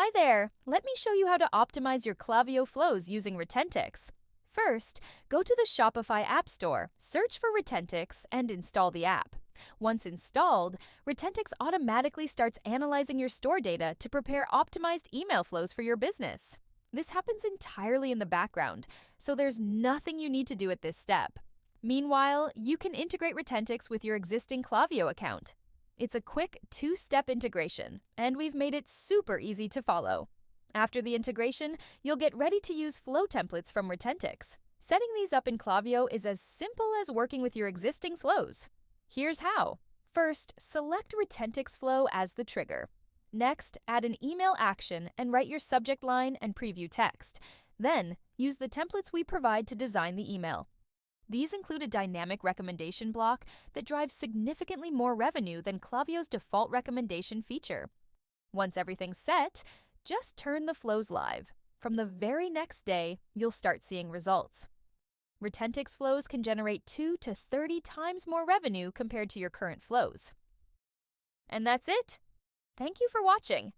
Hi there! Let me show you how to optimize your Klaviyo flows using Retentics. First, go to the Shopify App Store, search for Retentics, and install the app. Once installed, Retentics automatically starts analyzing your store data to prepare optimized email flows for your business. This happens entirely in the background, so there's nothing you need to do at this step. Meanwhile, you can integrate Retentics with your existing Klaviyo account. It's a quick two-step integration, and we've made it super easy to follow. After the integration, you'll get ready to use flow templates from Retentics. Setting these up in Klaviyo is as simple as working with your existing flows. Here's how. First, select Retentics flow as the trigger. Next, add an email action and write your subject line and preview text. Then, use the templates we provide to design the email. These include a dynamic recommendation block that drives significantly more revenue than Klaviyo's default recommendation feature. Once everything's set, just turn the flows live. From the very next day, you'll start seeing results. Retentics flows can generate 2 to 30 times more revenue compared to your current flows. And that's it! Thank you for watching.